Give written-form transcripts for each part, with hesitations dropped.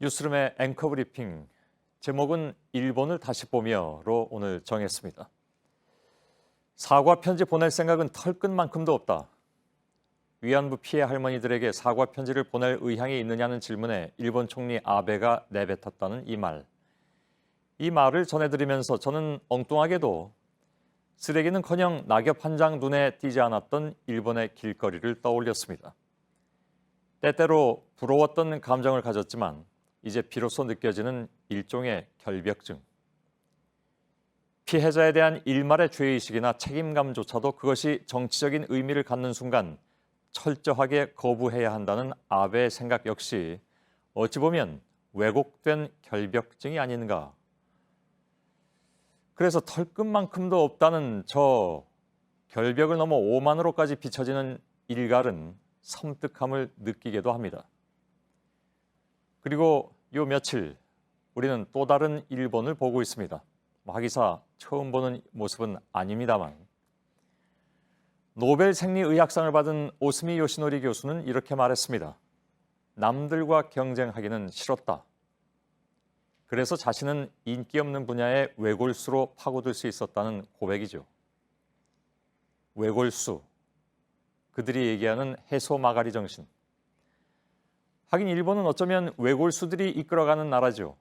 뉴스룸의 앵커 브리핑, 제목은 일본을 다시 보며로 오늘 정했습니다. 사과 편지 보낼 생각은 털끝만큼도 없다. 위안부 피해 할머니들에게 사과 편지를 보낼 의향이 있느냐는 질문에 일본 총리 아베가 내뱉었다는 이 말. 이 말을 전해드리면서 저는 엉뚱하게도 쓰레기는커녕 낙엽 한 장 눈에 띄지 않았던 일본의 길거리를 떠올렸습니다. 때때로 부러웠던 감정을 가졌지만 이제 비로소 느껴지는 일종의 결벽증. 피해자에 대한 일말의 죄의식이나 책임감조차도 그것이 정치적인 의미를 갖는 순간 철저하게 거부해야 한다는 아베의 생각 역시 어찌 보면 왜곡된 결벽증이 아닌가. 그래서 털끝만큼도 없다는 저 결벽을 넘어 오만으로까지 비춰지는 일갈은 섬뜩함을 느끼기도 합니다. 그리고 요 며칠 우리는 또 다른 일본을 보고 있습니다. 하기사 처음 보는 모습은 아닙니다만. 노벨 생리의학상을 받은 오스미 요시노리 교수는 이렇게 말했습니다. 남들과 경쟁하기는 싫었다. 그래서 자신은 인기 없는 분야의 외골수로 파고들 수 있었다는 고백이죠. 외골수, 그들이 얘기하는 해소 마가리 정신. 하긴 일본은 어쩌면 외골수들이 이끌어가는 나라죠.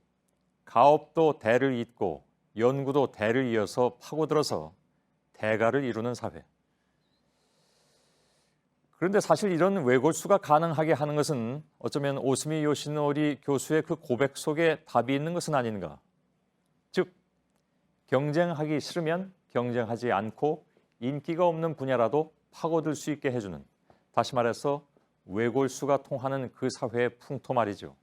가업도 대를 잇고 연구도 대를 이어서 파고들어서 대가를 이루는 사회. 그런데 사실 이런 외골수가 가능하게 하는 것은 어쩌면 오스미 요시노리 교수의 그 고백 속에 답이 있는 것은 아닌가. 즉, 경쟁하기 싫으면 경쟁하지 않고 인기가 없는 분야라도 파고들 수 있게 해주는, 다시 말해서 외골수가 통하는 그 사회의 풍토 말이죠.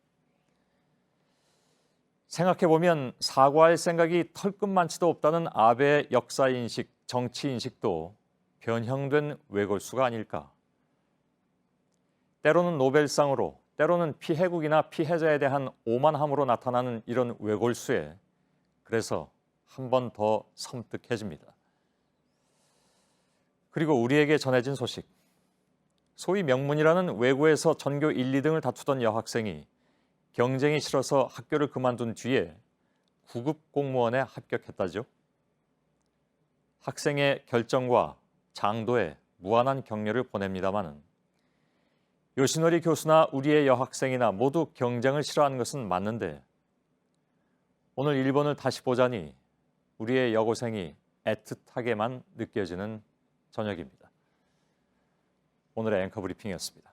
생각해보면 사과할 생각이 털끝만치도 없다는 아베의 역사인식, 정치인식도 변형된 외골수가 아닐까. 때로는 노벨상으로, 때로는 피해국이나 피해자에 대한 오만함으로 나타나는 이런 외골수에 그래서 한 번 더 섬뜩해집니다. 그리고 우리에게 전해진 소식. 소위 명문이라는 외고에서 전교 1, 2등을 다투던 여학생이 경쟁이 싫어서 학교를 그만둔 뒤에 9급 공무원에 합격했다죠. 학생의 결정과 장도에 무한한 격려를 보냅니다마는 요시노리 교수나 우리의 여학생이나 모두 경쟁을 싫어하는 것은 맞는데 오늘 일본을 다시 보자니 우리의 여고생이 애틋하게만 느껴지는 저녁입니다. 오늘의 앵커 브리핑이었습니다.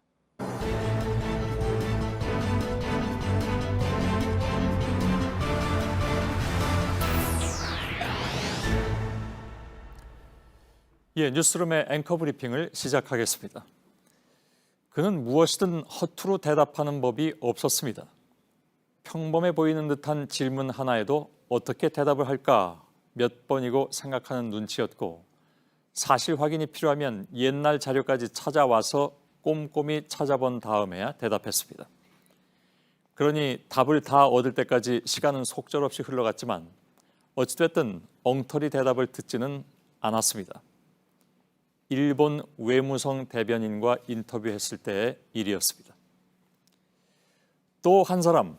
뉴스룸의 앵커 브리핑을 시작하겠습니다. 그는 무엇이든 허투루 대답하는 법이 없었습니다. 평범해 보이는 듯한 질문 하나에도 어떻게 대답을 할까 몇 번이고 생각하는 눈치였고 사실 확인이 필요하면 옛날 자료까지 찾아와서 꼼꼼히 찾아본 다음에야 대답했습니다. 그러니 답을 다 얻을 때까지 시간은 속절없이 흘러갔지만 어찌됐든 엉터리 대답을 듣지는 않았습니다. 일본 외무성 대변인과 인터뷰했을 때의 일이었습니다. 또 한 사람,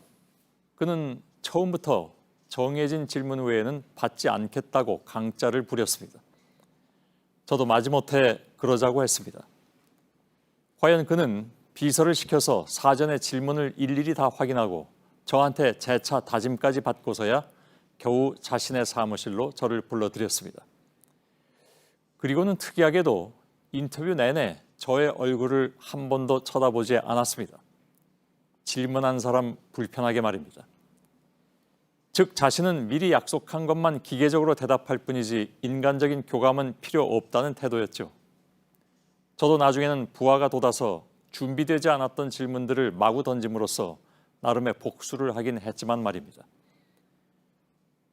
그는 처음부터 정해진 질문 외에는 받지 않겠다고 강짜를 부렸습니다. 저도 마지못해 그러자고 했습니다. 과연 그는 비서를 시켜서 사전에 질문을 일일이 다 확인하고 저한테 재차 다짐까지 받고서야 겨우 자신의 사무실로 저를 불러들였습니다. 그리고는 특이하게도 인터뷰 내내 저의 얼굴을 한 번도 쳐다보지 않았습니다. 질문한 사람 불편하게 말입니다. 즉 자신은 미리 약속한 것만 기계적으로 대답할 뿐이지 인간적인 교감은 필요 없다는 태도였죠. 저도 나중에는 부하가 돋아서 준비되지 않았던 질문들을 마구 던짐으로써 나름의 복수를 하긴 했지만 말입니다.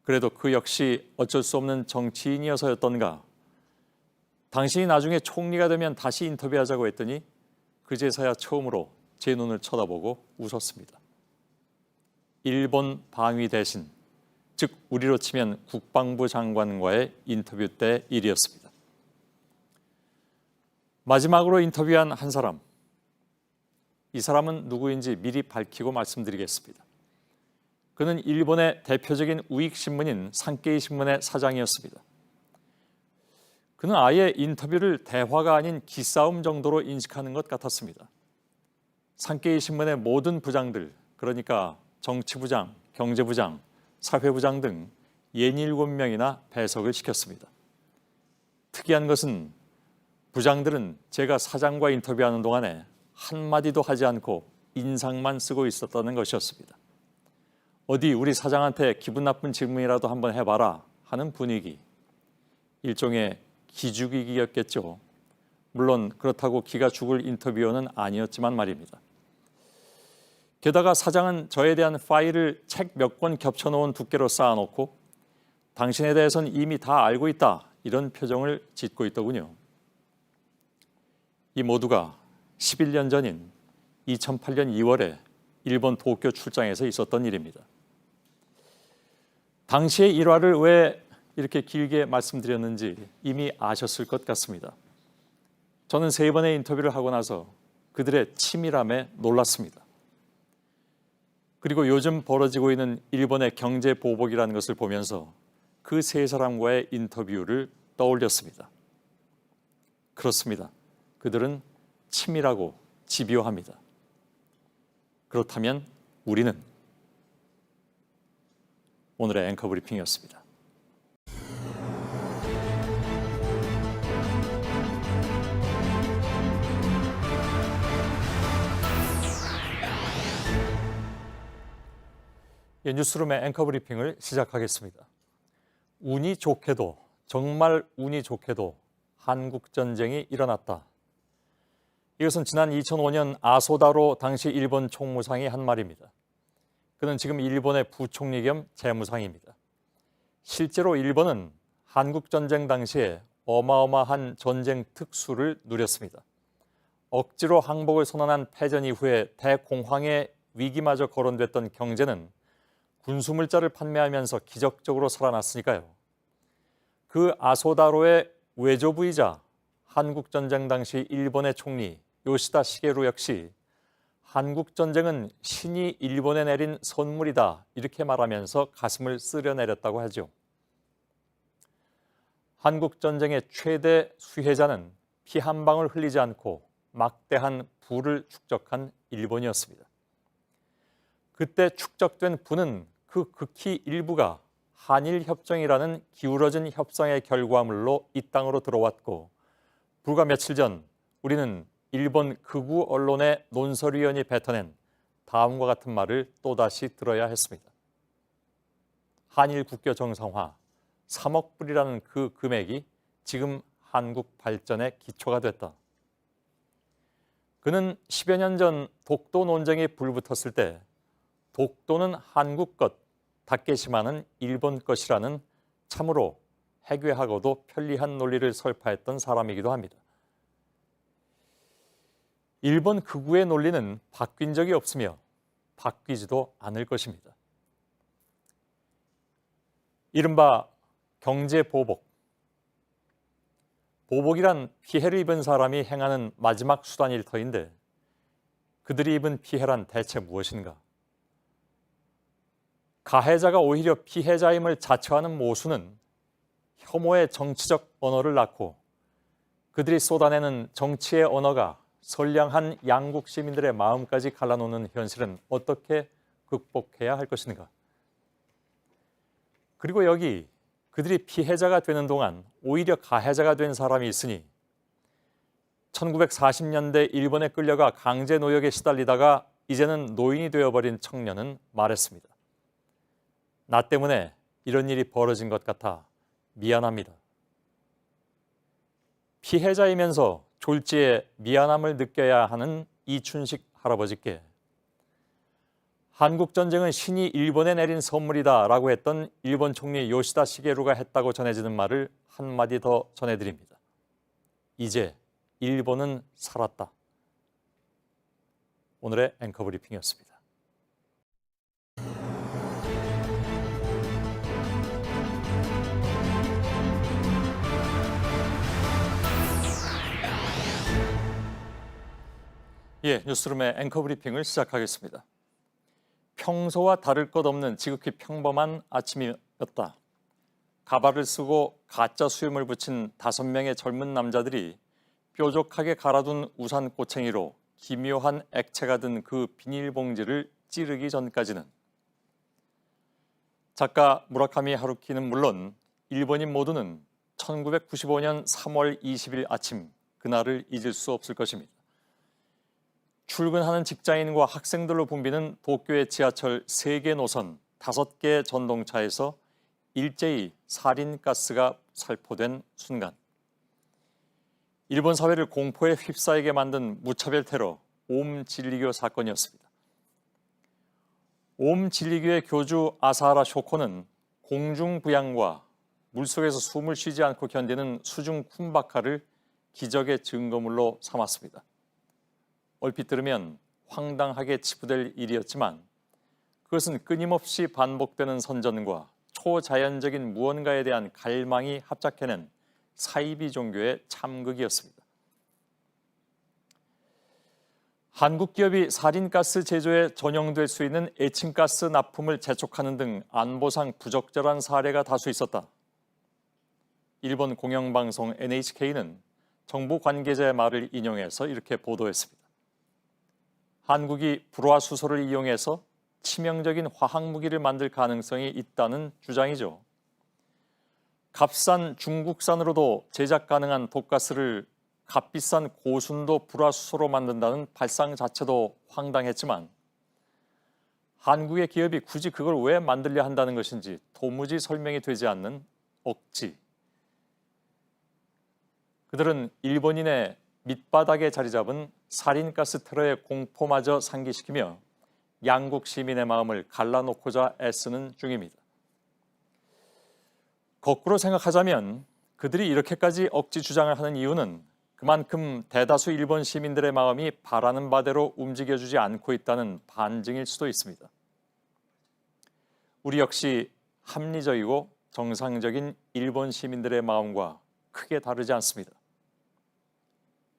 그래도 그 역시 어쩔 수 없는 정치인이어서였던가. 당신이 나중에 총리가 되면 다시 인터뷰하자고 했더니 그제서야 처음으로 제 눈을 쳐다보고 웃었습니다. 일본 방위 대신, 즉 우리로 치면 국방부 장관과의 인터뷰 때 일이었습니다. 마지막으로 인터뷰한 한 사람. 이 사람은 누구인지 미리 밝히고 말씀드리겠습니다. 그는 일본의 대표적인 우익신문인 산케이 신문의 사장이었습니다. 그는 아예 인터뷰를 대화가 아닌 기싸움 정도로 인식하는 것 같았습니다. 산케이 신문의 모든 부장들, 그러니까 정치부장, 경제부장, 사회부장 등 67명이나 배석을 시켰습니다. 특이한 것은 부장들은 제가 사장과 인터뷰하는 동안에 한마디도 하지 않고 인상만 쓰고 있었다는 것이었습니다. 어디 우리 사장한테 기분 나쁜 질문이라도 한번 해봐라 하는 분위기. 일종의 기죽이기였겠죠. 물론 그렇다고 기가 죽을 인터뷰어는 아니었지만 말입니다. 게다가 사장은 저에 대한 파일을 책 몇 권 겹쳐놓은 두께로 쌓아놓고 당신에 대해서는 이미 다 알고 있다 이런 표정을 짓고 있더군요. 이 모두가 11년 전인 2008년 2월에 일본 도쿄 출장에서 있었던 일입니다. 당시의 일화를 왜 이렇게 길게 말씀드렸는지 이미 아셨을 것 같습니다. 저는 3번의 인터뷰를 하고 나서 그들의 치밀함에 놀랐습니다. 그리고 요즘 벌어지고 있는 일본의 경제 보복이라는 것을 보면서 그 3사람과의 인터뷰를 떠올렸습니다. 그렇습니다. 그들은 치밀하고 집요합니다. 그렇다면 우리는 오늘의 앵커 브리핑이었습니다. 뉴스룸의 앵커 브리핑을 시작하겠습니다. 운이 좋게도, 정말 운이 좋게도 한국전쟁이 일어났다. 이것은 지난 2005년 아소다로 당시 일본 총무상이 한 말입니다. 그는 지금 일본의 부총리 겸 재무상입니다. 실제로 일본은 한국전쟁 당시에 어마어마한 전쟁 특수를 누렸습니다. 억지로 항복을 선언한 패전 이후에 대공황의 위기마저 거론됐던 경제는 군수물자를 판매하면서 기적적으로 살아났으니까요. 그 아소다로의 외조부이자 한국전쟁 당시 일본의 총리 요시다 시게루 역시 한국전쟁은 신이 일본에 내린 선물이다 이렇게 말하면서 가슴을 쓸어내렸다고 하죠. 한국전쟁의 최대 수혜자는 피 한 방울 흘리지 않고 막대한 부를 축적한 일본이었습니다. 그때 축적된 부는 그 극히 일부가 한일협정이라는 기울어진 협상의 결과물로 이 땅으로 들어왔고 불과 며칠 전 우리는 일본 극우 언론의 논설위원이 뱉어낸 다음과 같은 말을 또다시 들어야 했습니다. 한일 국교 정상화 3억 불이라는 그 금액이 지금 한국 발전의 기초가 됐다. 그는 10여 년 전 독도 논쟁이 불붙었을 때 독도는 한국 것, 다케시마는 일본 것이라는 참으로 해괴하고도 편리한 논리를 설파했던 사람이기도 합니다. 일본 극우의 논리는 바뀐 적이 없으며 바뀌지도 않을 것입니다. 이른바 경제보복. 보복이란 피해를 입은 사람이 행하는 마지막 수단일 터인데 그들이 입은 피해란 대체 무엇인가? 가해자가 오히려 피해자임을 자처하는 모순은 혐오의 정치적 언어를 낳고 그들이 쏟아내는 정치의 언어가 선량한 양국 시민들의 마음까지 갈라놓는 현실은 어떻게 극복해야 할 것인가? 그리고 여기 그들이 피해자가 되는 동안 오히려 가해자가 된 사람이 있으니 1940년대 일본에 끌려가 강제 노역에 시달리다가 이제는 노인이 되어버린 청년은 말했습니다. 나 때문에 이런 일이 벌어진 것 같아 미안합니다. 피해자이면서 졸지에 미안함을 느껴야 하는 이춘식 할아버지께 한국전쟁은 신이 일본에 내린 선물이다 라고 했던 일본 총리 요시다 시게루가 했다고 전해지는 말을 한마디 더 전해드립니다. 이제 일본은 살았다. 오늘의 앵커 브리핑이었습니다. 뉴스룸의 앵커 브리핑을 시작하겠습니다. 평소와 다를 것 없는 지극히 평범한 아침이었다. 가발을 쓰고 가짜 수염을 붙인 5명의 젊은 남자들이 뾰족하게 갈아둔 우산 꼬챙이로 기묘한 액체가 든 그 비닐봉지를 찌르기 전까지는 작가 무라카미 하루키는 물론 일본인 모두는 1995년 3월 20일 아침 그날을 잊을 수 없을 것입니다. 출근하는 직장인과 학생들로 붐비는 도쿄의 지하철 3개 노선 5개 전동차에서 일제히 살인가스가 살포된 순간. 일본 사회를 공포에 휩싸이게 만든 무차별 테러 옴 진리교 사건이었습니다. 옴 진리교의 교주 아사하라 쇼코는 공중부양과 물속에서 숨을 쉬지 않고 견디는 수중 쿤바카를 기적의 증거물로 삼았습니다. 얼핏 들으면 황당하게 치부될 일이었지만 그것은 끊임없이 반복되는 선전과 초자연적인 무언가에 대한 갈망이 합작해낸 사이비 종교의 참극이었습니다. 한국 기업이 살인가스 제조에 전용될 수 있는 에칭가스 납품을 재촉하는 등 안보상 부적절한 사례가 다수 있었다. 일본 공영방송 NHK는 정부 관계자의 말을 인용해서 이렇게 보도했습니다. 한국이 불화수소를 이용해서 치명적인 화학무기를 만들 가능성이 있다는 주장이죠. 값싼 중국산으로도 제작 가능한 독가스를 값비싼 고순도 불화수소로 만든다는 발상 자체도 황당했지만 한국의 기업이 굳이 그걸 왜 만들려 한다는 것인지 도무지 설명이 되지 않는 억지. 그들은 일본인의 밑바닥에 자리 잡은 살인가스 테러의 공포마저 상기시키며 양국 시민의 마음을 갈라놓고자 애쓰는 중입니다. 거꾸로 생각하자면 그들이 이렇게까지 억지 주장을 하는 이유는 그만큼 대다수 일본 시민들의 마음이 바라는 바대로 움직여주지 않고 있다는 반증일 수도 있습니다. 우리 역시 합리적이고 정상적인 일본 시민들의 마음과 크게 다르지 않습니다.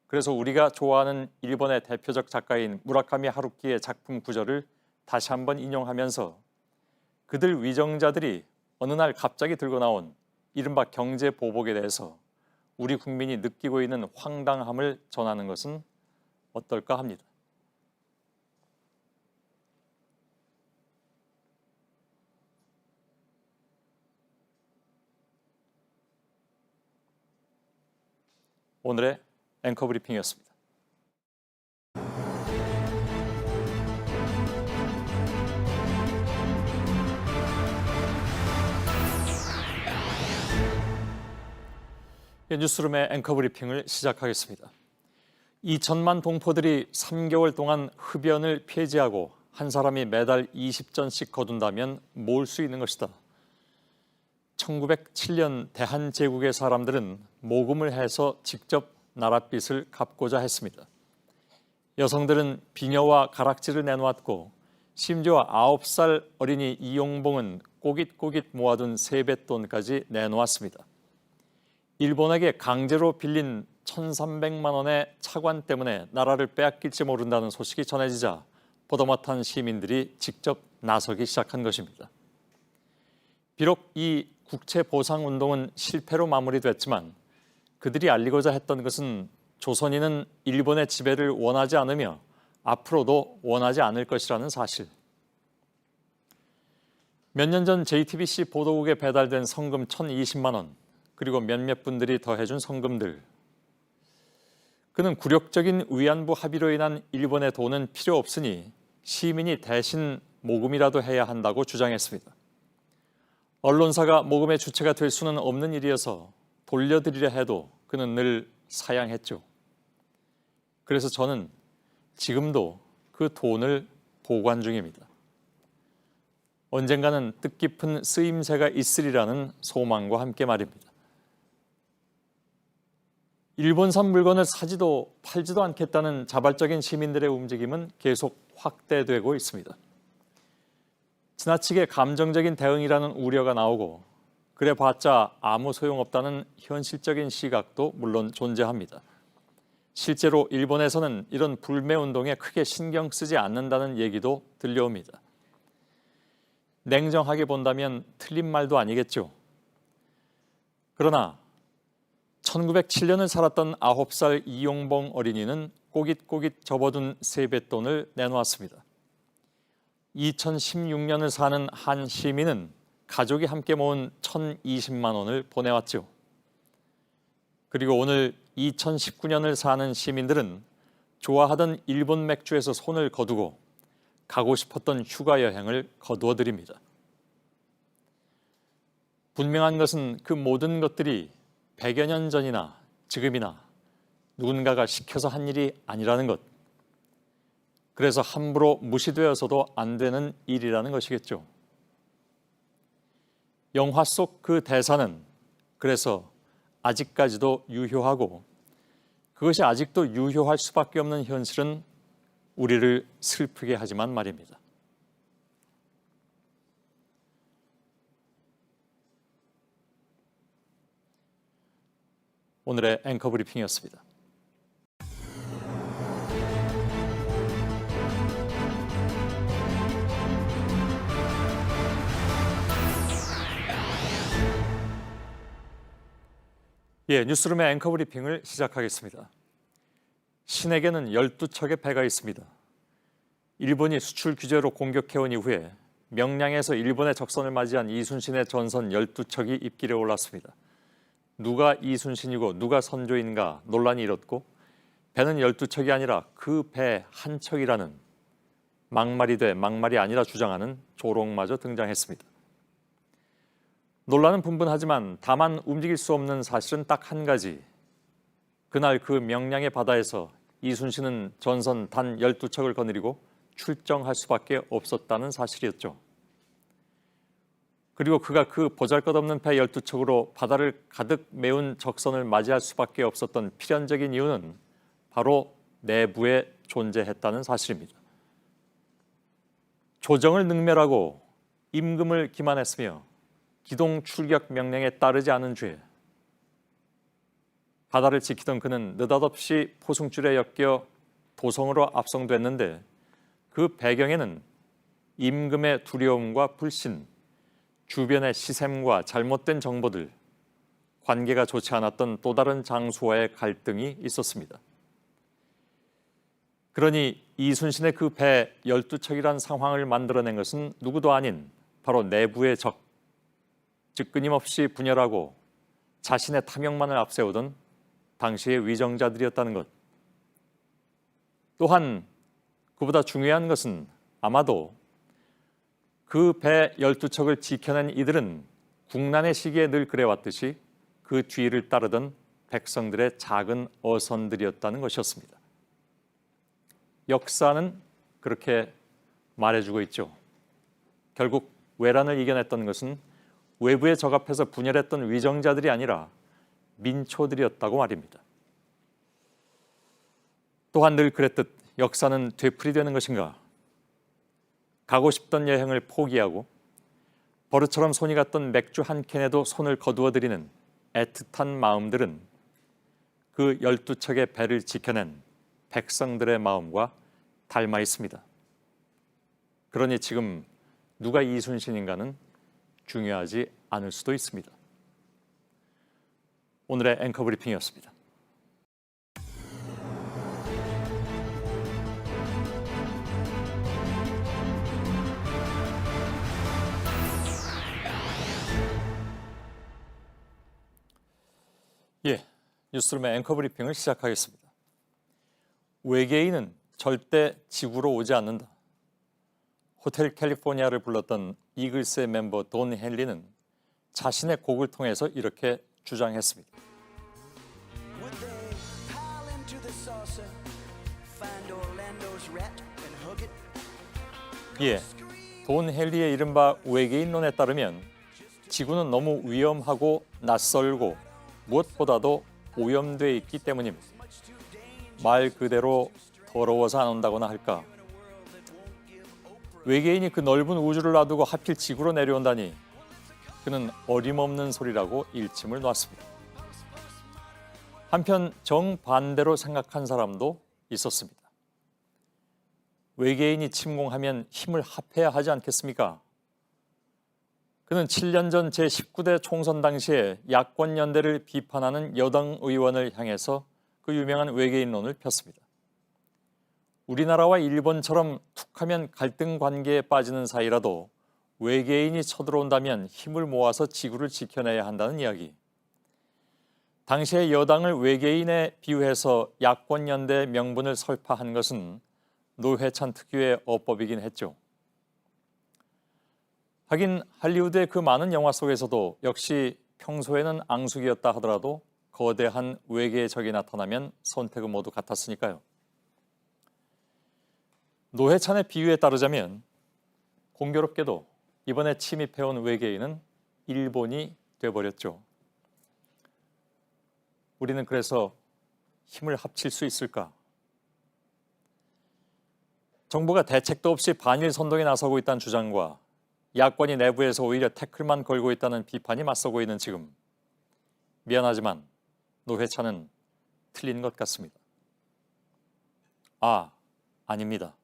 그래서 우리가 좋아하는 일본의 대표적 작가인 무라카미 하루키의 작품 구절을 다시 한번 인용하면서 그들 위정자들이 어느 날 갑자기 들고 나온 이른바 경제 보복에 대해서 우리 국민이 느끼고 있는 황당함을 전하는 것은 어떨까 합니다. 오늘의 앵커 브리핑이었습니다. 뉴스룸의 앵커 브리핑을 시작하겠습니다. 2천만 동포들이 3개월 동안 흡연을 폐지하고 한 사람이 매달 20전씩 거둔다면 모을 수 있는 것이다. 1907년 대한제국의 사람들은 모금을 해서 직접 나랏빚을 갚고자 했습니다. 여성들은 비녀와 가락지를 내놓았고 심지어 9살 어린이 이용봉은 꼬깃꼬깃 모아둔 세뱃돈까지 내놓았습니다. 일본에게 강제로 빌린 1,300만 원의 차관 때문에 나라를 빼앗길지 모른다는 소식이 전해지자 보다 못한 시민들이 직접 나서기 시작한 것입니다. 비록 이 국채보상운동은 실패로 마무리됐지만 그들이 알리고자 했던 것은 조선인은 일본의 지배를 원하지 않으며 앞으로도 원하지 않을 것이라는 사실. 몇 년 전 JTBC 보도국에 배달된 성금 1,020만 원, 그리고 몇몇 분들이 더해준 성금들. 그는 굴욕적인 위안부 합의로 인한 일본의 돈은 필요 없으니 시민이 대신 모금이라도 해야 한다고 주장했습니다. 언론사가 모금의 주체가 될 수는 없는 일이어서 돌려드리려 해도 그는 늘 사양했죠. 그래서 저는 지금도 그 돈을 보관 중입니다. 언젠가는 뜻깊은 쓰임새가 있으리라는 소망과 함께 말입니다. 일본산 물건을 사지도 팔지도 않겠다는 자발적인 시민들의 움직임은 계속 확대되고 있습니다. 지나치게 감정적인 대응이라는 우려가 나오고 그래봤자 아무 소용없다는 현실적인 시각도 물론 존재합니다. 실제로 일본에서는 이런 불매운동에 크게 신경 쓰지 않는다는 얘기도 들려옵니다. 냉정하게 본다면 틀린 말도 아니겠죠. 그러나 1907년을 살았던 9살 이용봉 어린이는 꼬깃꼬깃 접어둔 세뱃돈을 내놓았습니다. 2016년을 사는 한 시민은 가족이 함께 모은 1,020만 원을 보내왔죠. 그리고 오늘 2019년을 사는 시민들은 좋아하던 일본 맥주에서 손을 거두고 가고 싶었던 휴가 여행을 거두어 드립니다. 분명한 것은 그 모든 것들이 100여 년 전이나 지금이나 누군가가 시켜서 한 일이 아니라는 것. 그래서 함부로 무시되어서도 안 되는 일이라는 것이겠죠. 영화 속 그 대사는 그래서 아직까지도 유효하고 그것이 아직도 유효할 수밖에 없는 현실은 우리를 슬프게 하지만 말입니다. 오늘의 앵커 브리핑이었습니다. 뉴스룸의 앵커 브리핑을 시작하겠습니다. 신에게는 12척의 배가 있습니다. 일본이 수출 규제로 공격해온 이후에 명량에서 일본의 적선을 맞이한 이순신의 전선 12척이 입길에 올랐습니다. 누가 이순신이고 누가 선조인가 논란이 일었고 배는 12척이 아니라 그 배 한 척이라는 막말이 돼 막말이 아니라 주장하는 조롱마저 등장했습니다. 논란은 분분하지만 다만 움직일 수 없는 사실은 딱 한 가지. 그날 그 명량의 바다에서 이순신은 전선 단 12척을 거느리고 출정할 수밖에 없었다는 사실이었죠. 그리고 그가 그 보잘것없는 배 12척으로 바다를 가득 메운 적선을 맞이할 수밖에 없었던 필연적인 이유는 바로 내부에 존재했다는 사실입니다. 조정을 능멸하고 임금을 기만했으며 기동 출격 명령에 따르지 않은 죄. 바다를 지키던 그는 느닷없이 포승줄에 엮여 도성으로 압송됐는데 그 배경에는 임금의 두려움과 불신, 주변의 시샘과 잘못된 정보들, 관계가 좋지 않았던 또 다른 장수와의 갈등이 있었습니다. 그러니 이순신의 그 배 12척이란 상황을 만들어낸 것은 누구도 아닌 바로 내부의 적, 즉 끊임없이 분열하고 자신의 탐욕만을 앞세우던 당시의 위정자들이었다는 것. 또한 그보다 중요한 것은 아마도 그 배 12척을 지켜낸 이들은 국난의 시기에 늘 그래왔듯이 그 뒤를 따르던 백성들의 작은 어선들이었다는 것이었습니다. 역사는 그렇게 말해주고 있죠. 결국 외란을 이겨냈던 것은 외부의 적 앞에서 분열했던 위정자들이 아니라 민초들이었다고 말입니다. 또한 늘 그랬듯 역사는 되풀이되는 것인가? 가고 싶던 여행을 포기하고 버릇처럼 손이 갔던 맥주 한 캔에도 손을 거두어들이는 애틋한 마음들은 그 12척의 배를 지켜낸 백성들의 마음과 닮아 있습니다. 그러니 지금 누가 이순신인가는 중요하지 않을 수도 있습니다. 오늘의 앵커 브리핑이었습니다. 뉴스룸의 앵커 브리핑을 시작하겠습니다. 외계인은 절대 지구로 오지 않는다. 호텔 캘리포니아를 불렀던 이글스의 멤버 돈 헨리는 자신의 곡을 통해서 이렇게 주장했습니다. 돈 헨리의 이른바 외계인론에 따르면 지구는 너무 위험하고 낯설고 무엇보다도 오염되어 있기 때문입니다. 말 그대로 더러워서 안 온다거나 할까? 외계인이 그 넓은 우주를 놔두고 하필 지구로 내려온다니 그는 어림없는 소리라고 일침을 놨습니다. 한편 정반대로 생각한 사람도 있었습니다. 외계인이 침공하면 힘을 합해야 하지 않겠습니까? 그는 7년 전 제19대 총선 당시에 야권 연대를 비판하는 여당 의원을 향해서 그 유명한 외계인론을 폈습니다. 우리나라와 일본처럼 툭하면 갈등 관계에 빠지는 사이라도 외계인이 쳐들어온다면 힘을 모아서 지구를 지켜내야 한다는 이야기. 당시의 여당을 외계인에 비유해서 야권 연대 명분을 설파한 것은 노회찬 특유의 어법이긴 했죠. 하긴 할리우드의 그 많은 영화 속에서도 역시 평소에는 앙숙이었다 하더라도 거대한 외계의 적이 나타나면 선택은 모두 같았으니까요. 노회찬의 비유에 따르자면 공교롭게도 이번에 침입해온 외계인은 일본이 돼버렸죠. 우리는 그래서 힘을 합칠 수 있을까? 정부가 대책도 없이 반일 선동에 나서고 있다는 주장과 야권이 내부에서 오히려 태클만 걸고 있다는 비판이 맞서고 있는 지금, 미안하지만 노회찬은 틀린 것 같습니다. 아닙니다.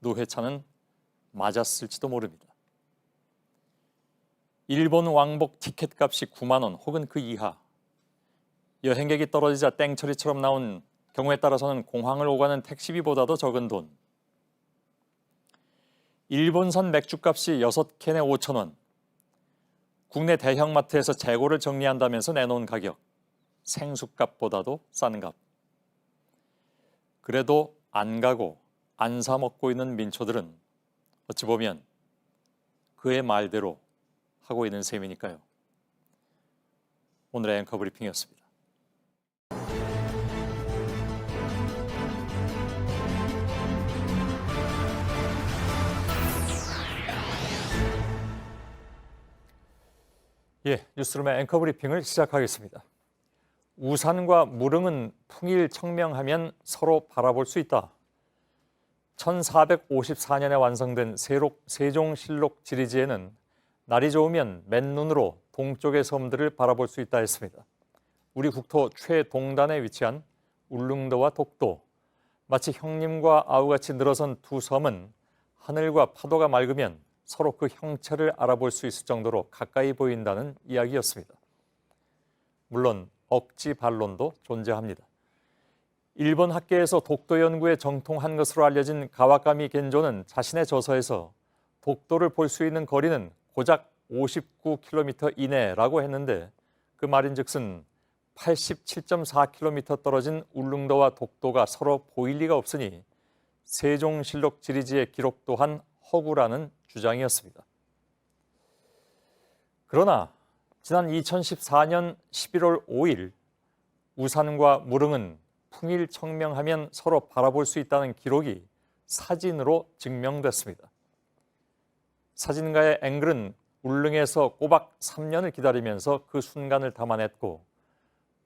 노회찬은 맞았을지도 모릅니다. 일본 왕복 티켓값이 9만 원 혹은 그 이하, 여행객이 떨어지자 땡처리처럼 나온 경우에 따라서는 공항을 오가는 택시비보다도 적은 돈, 일본산 맥주값이 6캔에 5천 원, 국내 대형마트에서 재고를 정리한다면서 내놓은 가격, 생수값보다도 싼 값. 그래도 안 가고 안 사 먹고 있는 민초들은 어찌 보면 그의 말대로 하고 있는 셈이니까요. 오늘의 앵커 브리핑이었습니다. 뉴스룸의 앵커 브리핑을 시작하겠습니다. 우산과 무릉은 풍일청명하면 서로 바라볼 수 있다. 1454년에 완성된 세종실록 지리지에는 날이 좋으면 맨눈으로 동쪽의 섬들을 바라볼 수 있다 했습니다. 우리 국토 최동단에 위치한 울릉도와 독도, 마치 형님과 아우같이 늘어선 두 섬은 하늘과 파도가 맑으면 서로 그 형체를 알아볼 수 있을 정도로 가까이 보인다는 이야기였습니다. 물론 억지 반론도 존재합니다. 일본 학계에서 독도 연구에 정통한 것으로 알려진 가와카미 겐조는 자신의 저서에서 독도를 볼 수 있는 거리는 고작 59km 이내라고 했는데, 그 말인즉슨 87.4km 떨어진 울릉도와 독도가 서로 보일 리가 없으니 세종실록 지리지의 기록 또한 허구라는 주장이었습니다. 그러나 지난 2014년 11월 5일 우산과 무릉은 풍일청명하면 서로 바라볼 수 있다는 기록이 사진으로 증명됐습니다. 사진가의 앵글은 울릉에서 꼬박 3년을 기다리면서 그 순간을 담아냈고,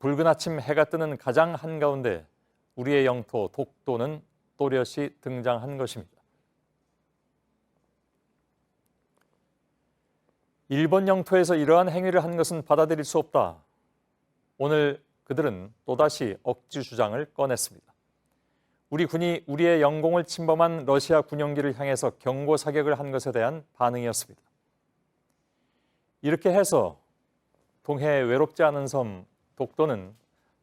붉은 아침 해가 뜨는 가장 한가운데 우리의 영토 독도는 또렷이 등장한 것입니다. 일본 영토에서 이러한 행위를 한 것은 받아들일 수 없다. 오늘 그들은 또다시 억지 주장을 꺼냈습니다. 우리 군이 우리의 영공을 침범한 러시아 군용기를 향해서 경고 사격을 한 것에 대한 반응이었습니다. 이렇게 해서 동해의 외롭지 않은 섬 독도는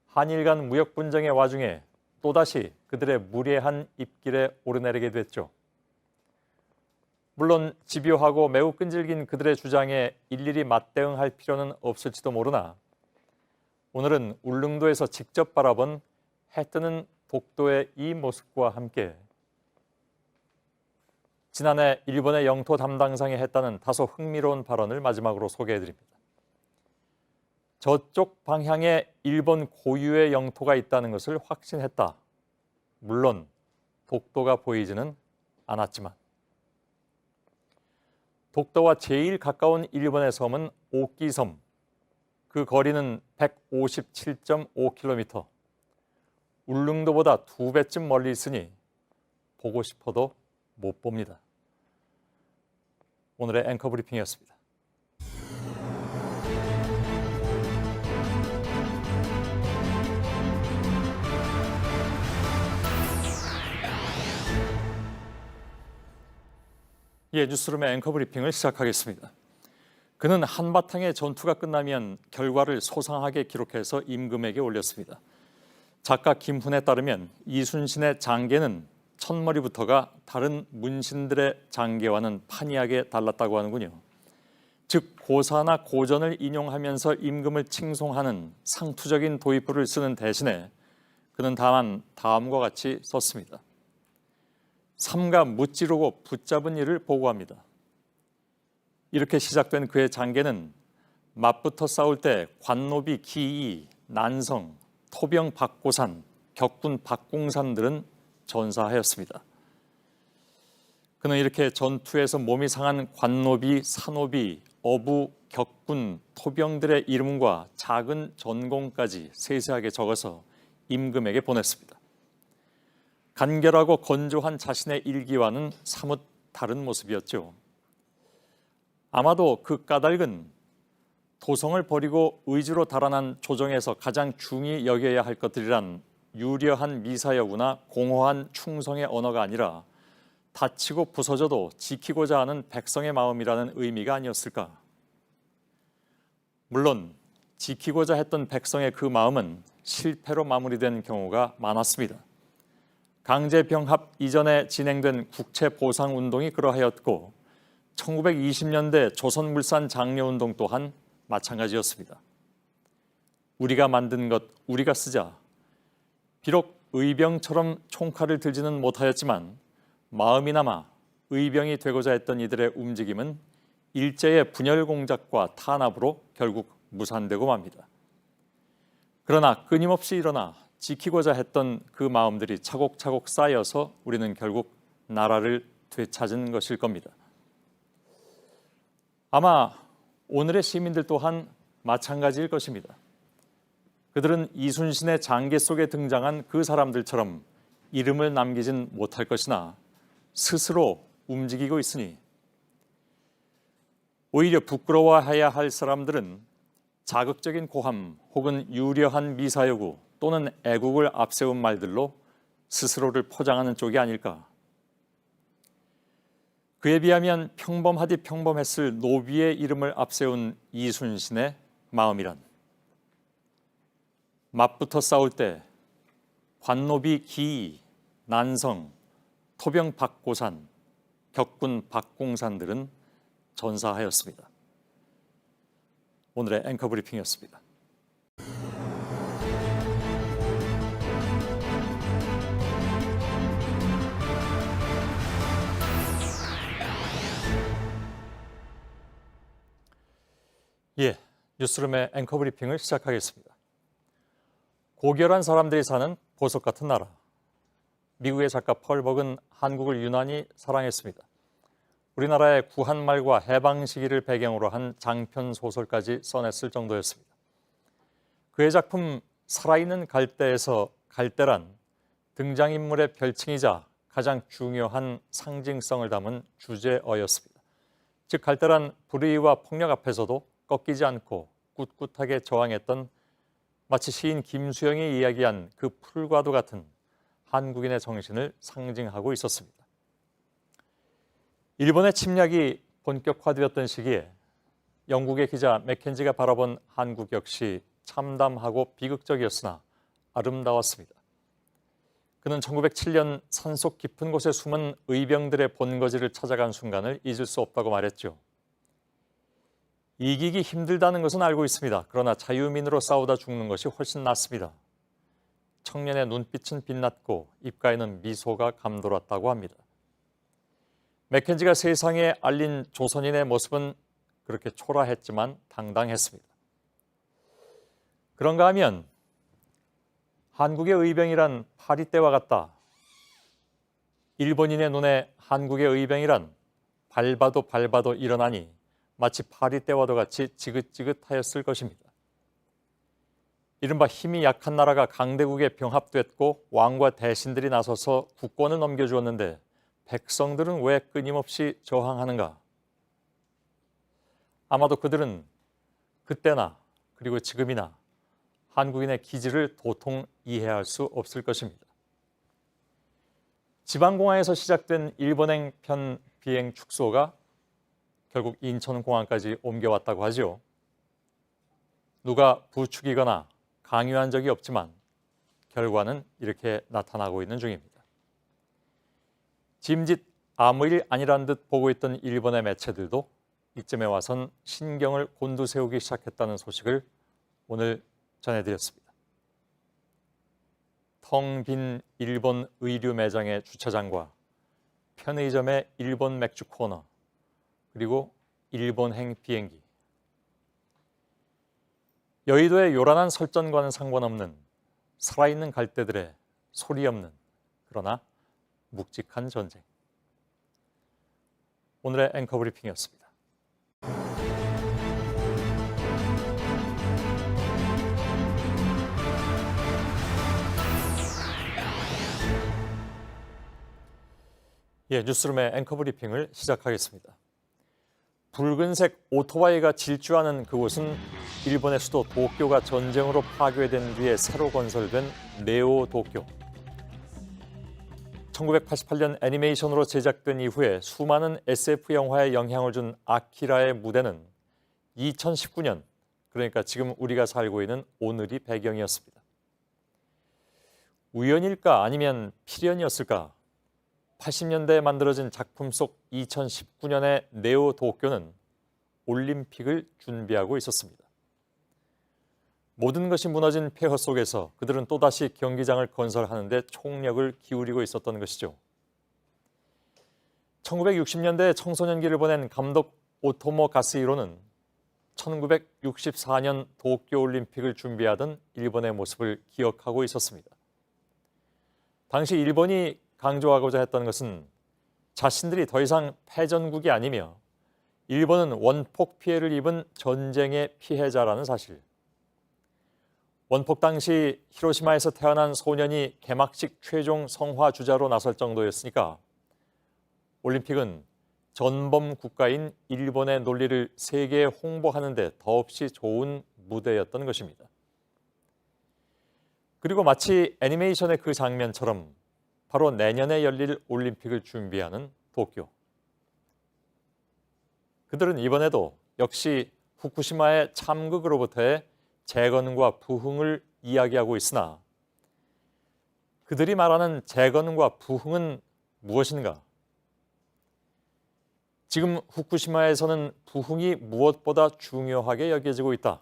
한일 간 무역 분쟁의 와중에 또다시 그들의 무례한 입길에 오르내리게 됐죠. 물론 집요하고 매우 끈질긴 그들의 주장에 일일이 맞대응할 필요는 없을지도 모르나, 오늘은 울릉도에서 직접 바라본 해 뜨는 독도의 이 모습과 함께 지난해 일본의 영토 담당상이 했다는 다소 흥미로운 발언을 마지막으로 소개해드립니다. 저쪽 방향에 일본 고유의 영토가 있다는 것을 확신했다. 물론 독도가 보이지는 않았지만. 독도와 제일 가까운 일본의 섬은 오키섬. 그 거리는 157.5km. 울릉도보다 2배쯤 멀리 있으니 보고 싶어도 못 봅니다. 오늘의 앵커 브리핑이었습니다. 뉴스룸의 앵커 브리핑을 시작하겠습니다. 그는 한바탕의 전투가 끝나면 결과를 소상하게 기록해서 임금에게 올렸습니다. 작가 김훈에 따르면 이순신의 장계는 첫머리부터가 다른 문신들의 장계와는 판이하게 달랐다고 하는군요. 즉 고사나 고전을 인용하면서 임금을 칭송하는 상투적인 도입부를 쓰는 대신에 그는 다만 다음과 같이 썼습니다. 삼가 무찌르고 붙잡은 일을 보고합니다. 이렇게 시작된 그의 장계는 맞붙어 싸울 때 관노비 기이, 난성, 토병 박고산, 격군 박공산들은 전사하였습니다. 그는 이렇게 전투에서 몸이 상한 관노비, 산노비, 어부, 격군, 토병들의 이름과 작은 전공까지 세세하게 적어서 임금에게 보냈습니다. 간결하고 건조한 자신의 일기와는 사뭇 다른 모습이었죠. 아마도 그 까닭은 도성을 버리고 의지로 달아난 조정에서 가장 중히 여겨야 할 것들이란 유려한 미사여구나 공허한 충성의 언어가 아니라 다치고 부서져도 지키고자 하는 백성의 마음이라는 의미가 아니었을까. 물론 지키고자 했던 백성의 그 마음은 실패로 마무리된 경우가 많았습니다. 강제병합 이전에 진행된 국채보상운동이 그러하였고 1920년대 조선물산 장려운동 또한 마찬가지였습니다. 우리가 만든 것 우리가 쓰자. 비록 의병처럼 총칼을 들지는 못하였지만 마음이나마 의병이 되고자 했던 이들의 움직임은 일제의 분열 공작과 탄압으로 결국 무산되고 맙니다. 그러나 끊임없이 일어나 지키고자 했던 그 마음들이 차곡차곡 쌓여서 우리는 결국 나라를 되찾은 것일 겁니다. 아마 오늘의 시민들 또한 마찬가지일 것입니다. 그들은 이순신의 장계 속에 등장한 그 사람들처럼 이름을 남기진 못할 것이나 스스로 움직이고 있으니 오히려 부끄러워해야 할 사람들은 자극적인 고함 혹은 유려한 미사여구 또는 애국을 앞세운 말들로 스스로를 포장하는 쪽이 아닐까. 그에 비하면 평범하디 평범했을 노비의 이름을 앞세운 이순신의 마음이란 맞붙어 싸울 때 관노비 기이, 난성, 토병 박고산, 격군 박공산들은 전사하였습니다. 오늘의 앵커 브리핑이었습니다. 뉴스룸의 앵커 브리핑을 시작하겠습니다. 고결한 사람들이 사는 보석 같은 나라. 미국의 작가 펄 버그는 한국을 유난히 사랑했습니다. 우리나라의 구한말과 해방 시기를 배경으로 한 장편 소설까지 써냈을 정도였습니다. 그의 작품 살아있는 갈대에서 갈대란 등장인물의 별칭이자 가장 중요한 상징성을 담은 주제어였습니다. 즉 갈대란 불의와 폭력 앞에서도 꺾이지 않고 꿋꿋하게 저항했던 마치 시인 김수영이 이야기한 그 풀과도 같은 한국인의 정신을 상징하고 있었습니다. 일본의 침략이 본격화되었던 시기에 영국의 기자 맥켄지가 바라본 한국 역시 참담하고 비극적이었으나 아름다웠습니다. 그는 1907년 산속 깊은 곳에 숨은 의병들의 본거지를 찾아간 순간을 잊을 수 없다고 말했죠. 이기기 힘들다는 것은 알고 있습니다. 그러나 자유민으로 싸우다 죽는 것이 훨씬 낫습니다. 청년의 눈빛은 빛났고 입가에는 미소가 감돌았다고 합니다. 맥켄지가 세상에 알린 조선인의 모습은 그렇게 초라했지만 당당했습니다. 그런가 하면 한국의 의병이란 파리떼와 같다. 일본인의 눈에 한국의 의병이란 밟아도 일어나니 마치 파리떼와도 같이 지긋지긋하였을 것입니다. 이른바 힘이 약한 나라가 강대국에 병합됐고 왕과 대신들이 나서서 국권을 넘겨주었는데 백성들은 왜 끊임없이 저항하는가? 아마도 그들은 그때나 그리고 지금이나 한국인의 기질을 도통 이해할 수 없을 것입니다. 지방공항에서 시작된 일본행 편 비행 축소가 결국 인천공항까지 옮겨왔다고 하죠. 누가 부추기거나 강요한 적이 없지만 결과는 이렇게 나타나고 있는 중입니다. 짐짓 아무 일 아니란 듯 보고 있던 일본의 매체들도 이쯤에 와선 신경을 곤두세우기 시작했다는 소식을 오늘 전해드렸습니다. 텅 빈 일본 의류 매장의 주차장과 편의점의 일본 맥주 코너, 그리고 일본행 비행기. 여의도의 요란한 설전과는 상관없는 살아있는 갈대들의 소리 없는, 그러나 묵직한 전쟁. 오늘의 앵커 브리핑이었습니다. 뉴스룸의 앵커 브리핑을 시작하겠습니다. 붉은색 오토바이가 질주하는 그곳은 일본의 수도 도쿄가 전쟁으로 파괴된 뒤에 새로 건설된 네오 도쿄. 1988년 애니메이션으로 제작된 이후에 수많은 SF 영화에 영향을 준 아키라의 무대는 2019년, 그러니까 지금 우리가 살고 있는 오늘이 배경이었습니다. 우연일까 아니면 필연이었을까? 80년대에 만들어진 작품 속 2019년의 네오 도쿄는 올림픽을 준비하고 있었습니다. 모든 것이 무너진 폐허 속에서 그들은 또다시 경기장을 건설하는 데 총력을 기울이고 있었던 것이죠. 1960년대에 청소년기를 보낸 감독 오토모 가스히로는 1964년 도쿄올림픽을 준비하던 일본의 모습을 기억하고 있었습니다. 당시 일본이 강조하고자 했던 것은 자신들이 더 이상 패전국이 아니며 일본은 원폭 피해를 입은 전쟁의 피해자라는 사실. 원폭 당시 히로시마에서 태어난 소년이 개막식 최종 성화 주자로 나설 정도였으니까 올림픽은 전범 국가인 일본의 논리를 세계에 홍보하는 데 더없이 좋은 무대였던 것입니다. 그리고 마치 애니메이션의 그 장면처럼 바로 내년에 열릴 올림픽을 준비하는 도쿄. 그들은 이번에도 역시 후쿠시마의 참극으로부터의 재건과 부흥을 이야기하고 있으나 그들이 말하는 재건과 부흥은 무엇인가? 지금 후쿠시마에서는 부흥이 무엇보다 중요하게 여겨지고 있다.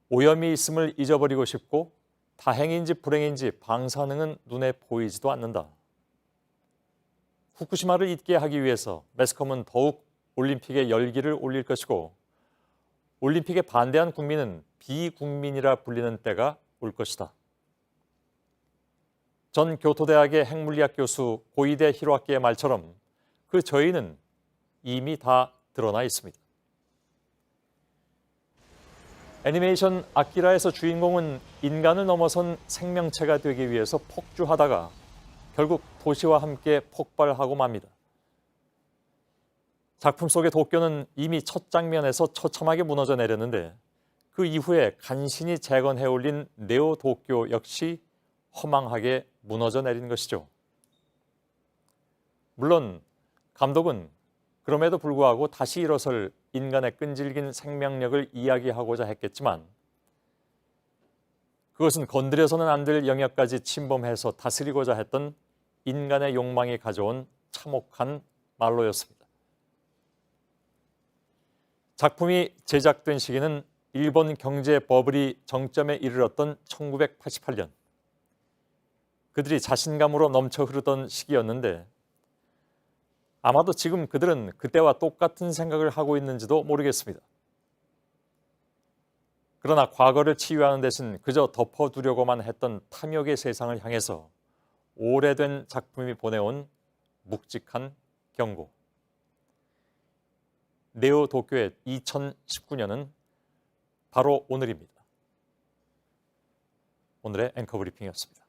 오염이 있음을 잊어버리고 싶고 다행인지 불행인지 방사능은 눈에 보이지도 않는다. 후쿠시마를 잊게 하기 위해서 매스컴은 더욱 올림픽의 열기를 올릴 것이고 올림픽에 반대한 국민은 비국민이라 불리는 때가 올 것이다. 전 교토대학의 핵물리학 교수 고이데 히로아키의 말처럼 그 저희는 이미 다 드러나 있습니다. 애니메이션 아키라에서 주인공은 인간을 넘어선 생명체가 되기 위해서 폭주하다가 결국 도시와 함께 폭발하고 맙니다. 작품 속의 도쿄는 이미 첫 장면에서 처참하게 무너져 내렸는데 그 이후에 간신히 재건해 올린 네오 도쿄 역시 허망하게 무너져 내린 것이죠. 물론 감독은 그럼에도 불구하고 다시 일어설 인간의 끈질긴 생명력을 이야기하고자 했겠지만 그것은 건드려서는 안 될 영역까지 침범해서 다스리고자 했던 인간의 욕망이 가져온 참혹한 말로였습니다. 작품이 제작된 시기는 일본 경제 버블이 정점에 이르렀던 1988년. 그들이 자신감으로 넘쳐 흐르던 시기였는데 아마도 지금 그들은 그때와 똑같은 생각을 하고 있는지도 모르겠습니다. 그러나 과거를 치유하는 대신 그저 덮어두려고만 했던 탐욕의 세상을 향해서 오래된 작품이 보내온 묵직한 경고. 네오 도쿄의 2019년은 바로 오늘입니다. 오늘의 앵커 브리핑이었습니다.